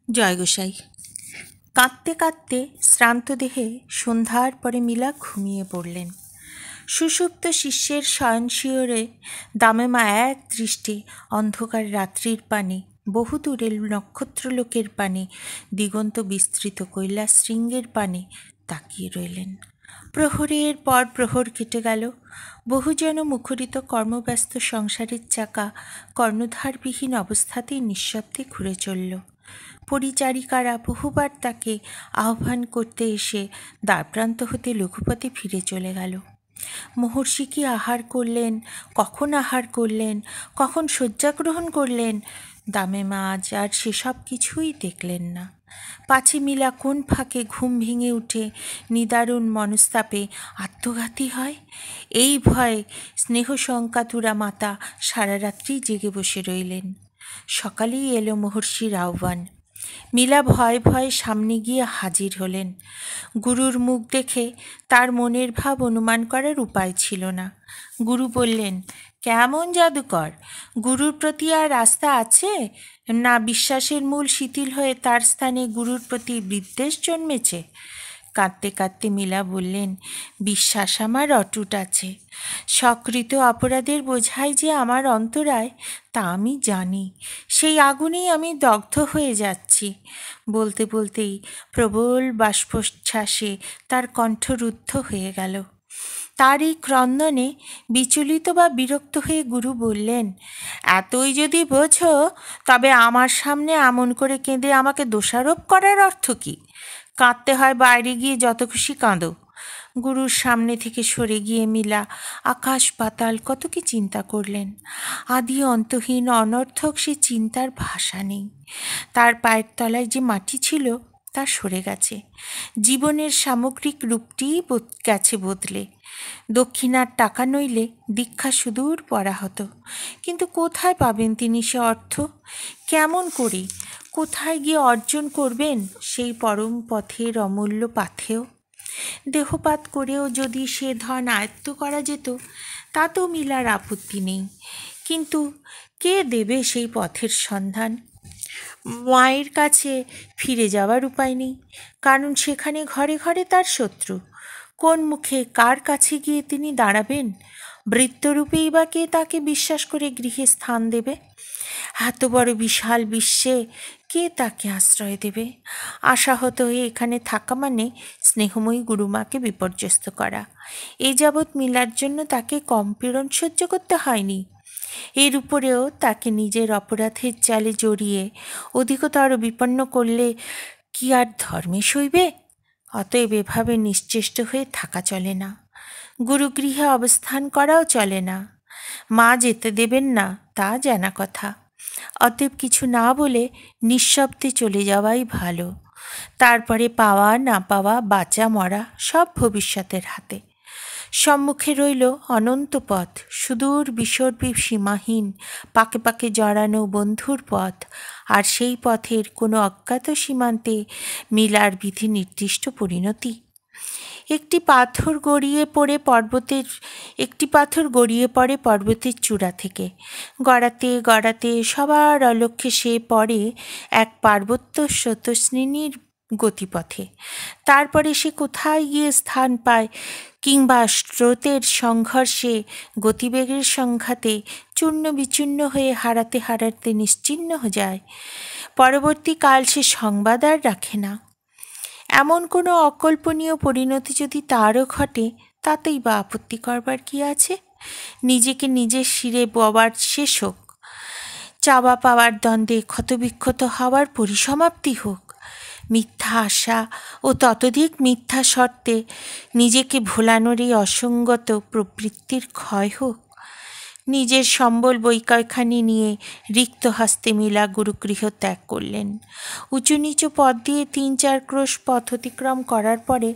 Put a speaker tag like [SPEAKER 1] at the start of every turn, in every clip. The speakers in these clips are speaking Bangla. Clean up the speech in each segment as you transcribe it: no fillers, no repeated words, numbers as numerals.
[SPEAKER 1] জয় গোসাই। কাঁদতে কাঁদতে শ্রান্ত দেহে সন্ধ্যার পরে মীলা ঘুমিয়ে পড়লেন। সুষুপ্ত শিষ্যের শয়নশিয়রে দামেমা এক দৃষ্টে অন্ধকার রাত্রির পানে, বহুদূরের নক্ষত্রলোকের পানে, দিগন্ত বিস্তৃত কৈলাস শৃঙ্গের পানে তাকিয়ে রইলেন। প্রহরের পর প্রহর কেটে গেল। বহুজন মুখরিত কর্মব্যস্ত সংসারের চাকা কর্ণধারবিহীন অবস্থাতেই নিঃশব্দে ঘুরে চলল। পরিচারিকারা বহুবার তাকে আহ্বান করতে এসে দ্বারপ্রান্ত হতে লঘুপথে ফিরে চলে গেল। মহর্ষি কি আহার করলেন, কখন আহার করলেন, কখন শয্যা গ্রহণ করলেন, দামেমা আজ আর সেসব কিছুই দেখলেন না। পাছে মীলা কোন ফাঁকে ঘুম ভেঙে উঠে নিদারুণ মনস্তাপে আত্মঘাতী হয়, এই ভয়ে স্নেহশঙ্কাতুরা মাতা সারা রাত্রি জেগে বসে রইলেন। সকালেই এলো মহর্ষির আহ্বান। মীলা ভয়ে ভয়ে সামনে গিয়ে হাজির হলেন। গুরুর মুখ দেখে তার মনের ভাব অনুমান করার উপায় ছিল না। গুরু বললেন, কেমন জাদুকর, গুরুর প্রতি আর আস্থা আছে, না বিশ্বাসের মূল শিথিল হয়ে তার স্থানে গুরুর প্রতি বিদ্বেষ জন্মেছে? কাঁদতে কাঁদতে মীলা বললেন, বিশ্বাস আমার অটুট আছে। সকৃত অপরাধের বোঝাই যে আমার অন্তরায় তা আমি জানি। সেই আগুনেই আমি দগ্ধ হয়ে যাচ্ছি। বলতে বলতেই প্রবল বাষ্পোচ্ছ্বাসে তার কণ্ঠ রুদ্ধ হয়ে গেল। তার এই ক্রন্দনে বিচলিত বা বিরক্ত হয়ে গুরু বললেন, এতই যদি বোঝো তবে আমার সামনে এমন করে কেঁদে আমাকে দোষারোপ করার অর্থ কী? কাঁদতে হয় বাইরে গিয়ে যত খুশি কাঁদো। গুরুর সামনে থেকে সরে গিয়ে মীলা আকাশ পাতাল কত কি চিন্তা করলেন। আদি অন্তহীন অনর্থক সে চিন্তার ভাষা নেই। তার পায়ের তলায় যে মাটি ছিল তা সরে গেছে। জীবনের সামগ্রিক রূপটিই গেছে বদলে। দক্ষিণার টাকা নইলে দীক্ষা সুদূর পড়া হতো, কিন্তু কোথায় পাবেন তিনি সে অর্থ? কেমন করে, কোথায় গিয়ে অর্জন করবেন সেই পরম পথের অমূল্য পাথেয়? দেহপাত করেও যদি সে ধন আয়ত্ত করা যেত তাতেও মীলার আপত্তি নেই, কিন্তু কে দেবে সেই পথের সন্ধান? মায়ের কাছে ফিরে যাওয়ার উপায় নেই, কারণ সেখানে ঘরে ঘরে তার শত্রু। কোন মুখে কার কাছে গিয়ে তিনি দাঁড়াবেন? বৃত্তরূপেই বা কে তাকে বিশ্বাস করে গৃহে স্থান দেবে? এত বড় বিশাল বিশ্বে কে তাকে আশ্রয় দেবে? আশাহত হয়ে এখানে থাকা মানে স্নেহময়ী গুরুমাকে বিপর্যস্ত করা। এ যাবৎ মীলার জন্য তাকে কম পীড়ন সহ্য করতে হয়নি। এর উপরেও তাকে নিজের অপরাধের জালে জড়িয়ে অধিকতর বিপন্ন করলে কি আর ধর্মে সইবে? অতএব এভাবে নিশ্চেষ্ট হয়ে থাকা চলে না। গুরুগৃহে অবস্থান করাও চলে না। মা যেতে দেবেন না তা জানা কথা। অতএব কিছু না বলে নিঃশব্দে চলে যাওয়াই ভালো। তারপরে পাওয়া না পাওয়া, বাঁচা মরা সব ভবিষ্যতের হাতে। সম্মুখে রইল অনন্ত পথ, সুদূর বিসর্পী সীমাহীন পাকে পাকে জড়ানো বন্ধুর পথ, আর সেই পথের কোনো অজ্ঞাত সীমান্তে মীলার বিধি নির্দিষ্ট পরিণতি। একটি পাথর গড়িয়ে পড়ে পর্বতের চূড়া থেকে। গড়াতে গড়াতে সবার অলক্ষ্যে সে পড়ে এক পার্বত্য স্রোতস্বিনীর গতিপথে। তারপরে সে কোথায় গিয়ে স্থান পায়, কিংবা স্রোতের সংঘর্ষে গতিবেগের সংঘাতে চূর্ণ বিচূর্ণ হয়ে হারাতে হারাতে নিশ্চিহ্ন হয়ে যায়, পরবর্তীকাল সে সংবাদ আর রাখে না। এমন কোনো অকল্পনীয় পরিণতি যদি তারও ঘটে, তাতেই বা আপত্তি করবার কি আছে? নিজেকে নিজের শিরে ববার শেষ হোক, চাওয়া পাওয়ার দ্বন্দ্বে ক্ষতবিক্ষত হওয়ার পরিসমাপ্তি হোক, মিথ্যা আশা ও ততোধিক মিথ্যা শর্তে নিজেকে ভোলানোর এই অসঙ্গত প্রবৃত্তির ক্ষয় হোক। নিজের সম্বল বৈকয়খানি নিয়ে রিক্ত হস্তে মীলা গুরুগৃহ ত্যাগ করলেন। উঁচু নিচু পথ দিয়ে ৩-৪ ক্রোশ পথ অতিক্রম করার পরে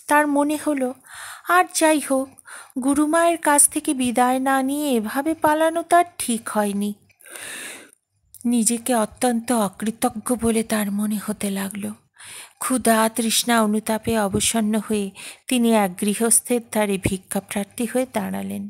[SPEAKER 1] তার মনে হলো, আর যাই হোক, গুরুমায়ের কাছ থেকে বিদায় না নিয়ে এভাবে পালানো তার ঠিক হয়নি। নিজেকে অত্যন্ত অকৃতজ্ঞ বলে তার মনে হতে লাগলো। ক্ষুধা তৃষ্ণা অনুতাপে অবসন্ন হয়ে তিনি এক গৃহস্থের ধারে ভিক্ষাপ্রার্থী হয়ে দাঁড়ালেন।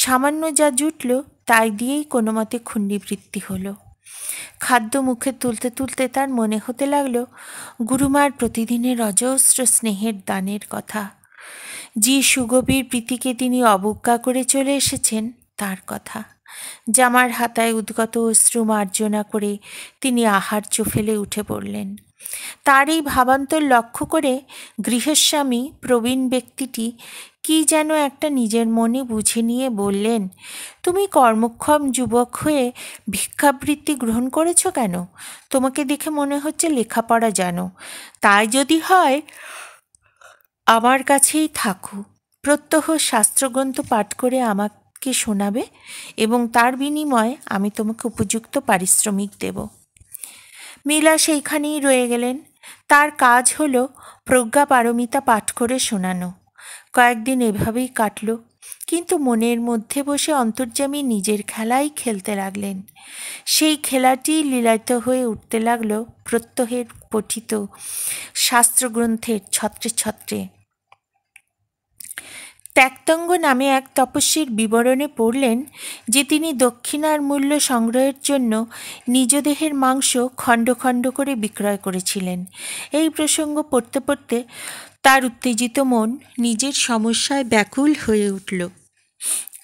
[SPEAKER 1] সামান্য যা জুটল তাই দিয়েই কোনো মতে ক্ষুণ্ণিবৃত্তি হলো। খাদ্য মুখে তুলতে তুলতে তার মনে হতে লাগলো গুরুমার প্রতিদিনের অজস্র স্নেহের দানের কথা। যে সুগভীর প্রীতিকে তিনি অবজ্ঞা করে চলে এসেছেন তার কথা। জামার হাতায় উদ্গত অশ্রু মার্জনা করে তিনি আহার্য ফেলে উঠে পড়লেন। তার এই ভাবান্তর লক্ষ্য করে গৃহস্বামী প্রবীণ ব্যক্তিটি কি যেন একটা নিজের মনে বুঝে নিয়ে বললেন, তুমি কর্মক্ষম যুবক হয়ে ভিক্ষাবৃত্তি গ্রহণ করেছ কেন? তোমাকে দেখে মনে হচ্ছে লেখাপড়া জানো। তাই যদি হয় আমার কাছেই থাকো, প্রত্যহ শাস্ত্রগ্রন্থ পাঠ করে আমাকে শোনাবে এবং তার বিনিময়ে আমি তোমাকে উপযুক্ত পারিশ্রমিক দেব। মীলা সেইখানেই রয়ে গেলেন। তার কাজ হলো প্রজ্ঞাপারমিতা পাঠ করে শোনানো। কয়েকদিন এভাবেই কাটল, কিন্তু মনের মধ্যে বসে অন্তর্যামী নিজের খেলাই খেলতে লাগলেন। সেই খেলাটি লীলায়িত হয়ে উঠতে লাগল প্রত্যহের পঠিত শাস্ত্রগ্রন্থের ছত্রে ছত্রে। ত্যাক্তঙ্গ নামে এক তপস্বীর বিবরণে পড়লেন যে তিনি দক্ষিণার মূল্য সংগ্রহের জন্য নিজ দেহের মাংস খণ্ড খণ্ড করে বিক্রয় করেছিলেন। এই প্রসঙ্গ পড়তে পড়তে তার উত্তেজিত মন নিজের সমস্যায় ব্যাকুল হয়ে উঠল।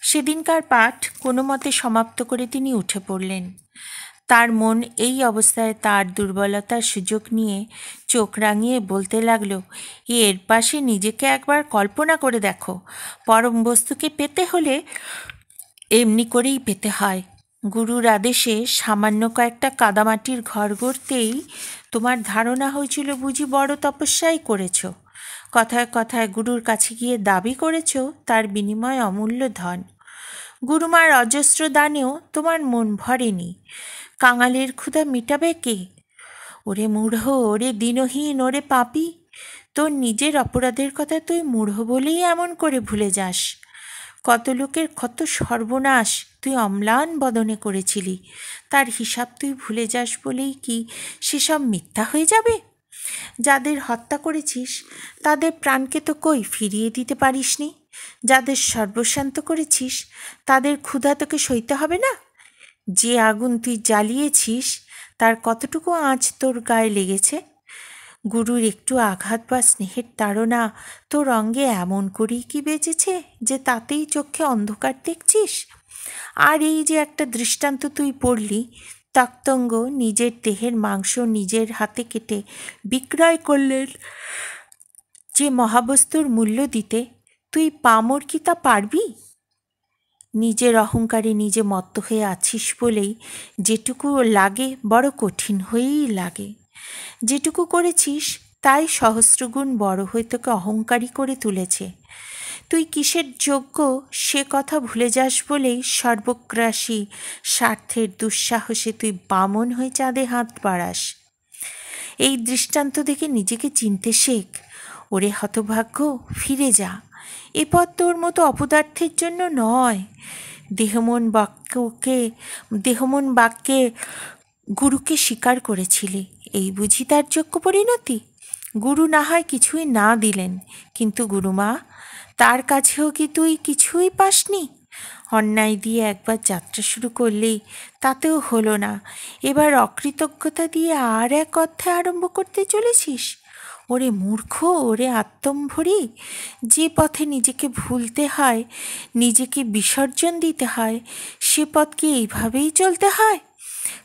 [SPEAKER 1] সেদিনকার পাঠ কোনো মতে সমাপ্ত করে তিনি উঠে পড়লেন। তার মন এই অবস্থায় তার দুর্বলতার সুযোগ নিয়ে চোখ রাঙিয়ে বলতে লাগলো, এর পাশে নিজেকে একবার কল্পনা করে দেখো, পরম বস্তুকে পেতে হলে এমনি করেই পেতে হয়। গুরুর আদেশে সামান্য কয়েকটা কাদামাটির ঘর গড়তেই তোমার ধারণা হয়েছিল বুঝি বড় তপস্যাই করেছ। কথায় কথায় গুরুর কাছে গিয়ে দাবি করেছ তার বিনিময়ে অমূল্য ধন। গুরুমার অজস্র দানেও তোমার মন ভরেনি। কাঙালের ক্ষুধা মিটাবে কে? ওরে মূঢ়, ওরে দীনহীন, ওরে পাপী, তোর নিজের অপরাধের কথা তুই মূঢ় বলেই এমন করে ভুলে যাস। কত লোকের কত সর্বনাশ তুই অম্লান বদনে করেছিলি, তার হিসাব তুই ভুলে যাস বলেই কি সেসব মিথ্যা হয়ে যাবে? যাদের হত্যা করেছিস তাদের প্রাণকে তো কই ফিরিয়ে দিতে পারিসনি। যাদের সর্বশান্ত করেছিস তাদের ক্ষুধা তোকে সইতে হবে না? যে আগুন তুই জ্বালিয়েছিস তার কতটুকু আঁচ তোর গায়ে লেগেছে? গুরুর একটু আঘাত বা স্নেহের তাড়না তোর অঙ্গে এমন করেই কি বেজেছে যে তাতেই চোখে অন্ধকার দেখছিস? আর এই যে একটা দৃষ্টান্ত তুই পড়লি, ত্যাক্তঙ্গ নিজের দেহের মাংস নিজের হাতে কেটে বিক্রয় করলেন যে মহাবস্তুর মূল্য দিতে, তুই পামর কি তা পারবি? নিজের অহংকারে নিজে মত্ত হয়ে আছিস বলেই যেটুকু লাগে বড় কঠিন হয়েই লাগে। যেটুকু করেছিস তাই সহস্রগুণ বড় হয়ে তোকে অহংকারী করে তুলেছে। তুই কিসের যোগ্য সে কথা ভুলে যাস বলেই সর্বগ্রাসী স্বার্থের দুঃসাহসে তুই বামন হয়ে চাঁদে হাত বাড়াস। এই দৃষ্টান্ত দেখে নিজেকে চিনতে শেখ। ওরে হতভাগ্য, ফিরে যা। এ পথ তোর মতো অপদার্থের জন্য নয়। দেহমন বাক্যে গুরুকে স্বীকার করেছিলি, এই বুঝি তার যোগ্য পরিণতি? গুরু না হয় কিছুই না দিলেন, কিন্তু গুরুমা, তার কাছেও কি তুই কিছুই পাসনি? অন্যায় দিয়ে একবার যাত্রা শুরু করলেই তাতেও হলো না, এবার অকৃতজ্ঞতা দিয়ে আর এক অধ্যায় আরম্ভ করতে চলেছিস? ওরে মূর্খ, ওরে আত্মম্ভরি, যে পথে নিজেকে ভুলতে হয়, নিজেকে বিসর্জন দিতে হয়, সে পথ কি এইভাবেই চলতে হয়?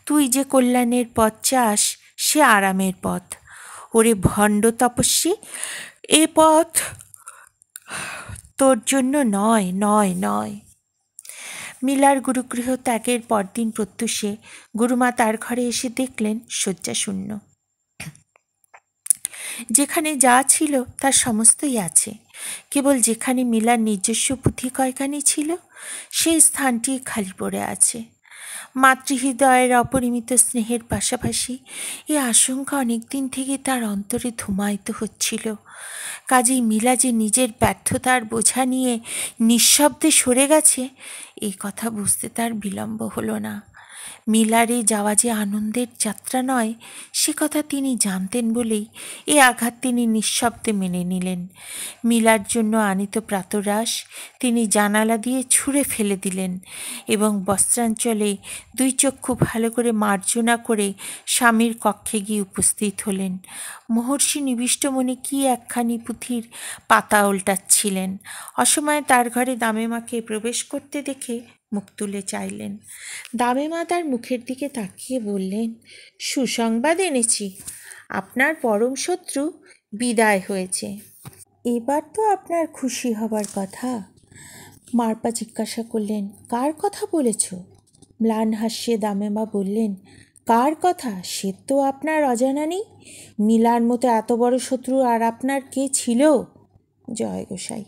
[SPEAKER 1] তুই যে কল্যাণের পথ চাস সে আরামের পথ। ওরে ভণ্ড তপস্বী, এ পথ তোর জন্য নয়, নয়, নয়। মিলার গুরুগৃহ ত্যাগের পরদিন প্রত্যুষে গুরুমা তার ঘরে এসে দেখলেন শয্যা শূন্য। যেখানে যা ছিল তার সমস্তই আছে, কেবল যেখানে মিলার নিজস্ব পুঁথি কয়খানি ছিল সেই স্থানটি খালি পড়ে আছে। মাতৃহৃদয়ের অপরিমিত স্নেহের পাশাপাশি এই আশঙ্কা অনেক দিন থেকে তার অন্তরে ধুমায়িত হচ্ছিল। কাজেই মিলা যে নিজের ব্যর্থতার বোঝা নিয়ে নিঃশব্দে সরে গেছে এই কথা বুঝতে তার বিলম্ব হলো না। মিলারে যাওয়া যে আনন্দের যাত্রা নয় সে কথা তিনি জানতেন বলেই এ আঘাত তিনি নিঃশব্দে মেনে নিলেন। মিলার জন্য আনিত প্রাতরাশ তিনি জানালা দিয়ে ছুঁড়ে ফেলে দিলেন এবং বস্ত্রাঞ্চলে দুই চক্ষু ভালো করে মার্জনা করে স্বামীর কক্ষে গিয়ে উপস্থিত হলেন। মহর্ষি নিবিষ্টমণি কি একখানি পুঁথির পাতা উল্টাচ্ছিলেন। অসময়ে তার ঘরে দামেমাকে প্রবেশ করতে দেখে মুখ তুলে চাইলেন। দামেমা তার মুখের দিকে তাকিয়ে বললেন, সুসংবাদ এনেছি, আপনার পরম শত্রু বিদায় হয়েছে। এবার তো আপনার খুশি হবার কথা। মারপা জিজ্ঞাসা করলেন, কার কথা বলেছ? ম্লান হাস্যে দামেমা বললেন, কার কথা সে তো আপনার অজানা নেই। মিলার মতো এত বড় শত্রু আর আপনার কে ছিল? জয় গোসাই।